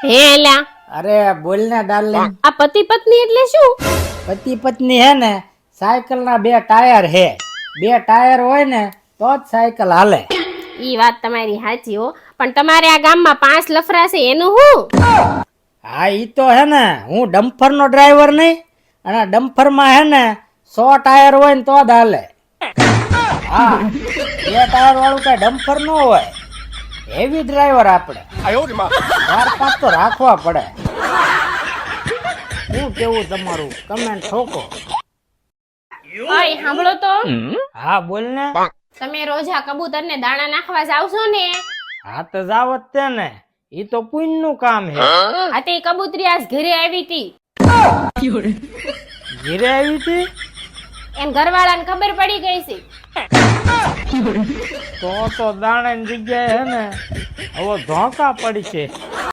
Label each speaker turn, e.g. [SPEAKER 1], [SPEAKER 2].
[SPEAKER 1] હે એલા
[SPEAKER 2] અરે બોલ ને ડાર્લિંગ.
[SPEAKER 1] આ પતિ પત્ની એટલે શું?
[SPEAKER 2] પતિ પત્ની હે ને સાયકલ ના બે ટાયર હે. બે ટાયર હોય ને તો જ સાયકલ હાલે.
[SPEAKER 1] ઈ વાત તમારી સાચી હો, પણ તમારે આ ગામમાં 5 લફરા છે એનું શું?
[SPEAKER 2] હા ઈ તો હે ને હું ડમ્ફર નો ડ્રાઈવર નહીં, અને ડમ્ફર માં હે ને 100 ટાયર હોય ને તો જ હાલે. હા, બે ટાયર વાળું કઈ ડમ્ફર ન હોય. હેવી ડ્રાઈવર આપણે. 4-5 તો રાખવા પડે. શું કેવું તમારું? કમેન્ટ ઠોકો.
[SPEAKER 1] ઓય સાંભળો તો,
[SPEAKER 2] હા બોલ ને.
[SPEAKER 1] તમે રોજ આ કબૂતરને દાણા નાખવા જાવશો ને?
[SPEAKER 2] હા તો જાવત તે ને, ઈ તો પુણ્ય નું કામ હે.
[SPEAKER 1] આ તે કબૂતરી આજ ઘરે આવી હતી.
[SPEAKER 2] ઘીરે આવી હતી
[SPEAKER 1] એમ ઘરવાળાને ખબર પડી ગઈ છે.
[SPEAKER 2] તો દાણા ની જગ્યાએ હે ને હવે ધોકા પડશે.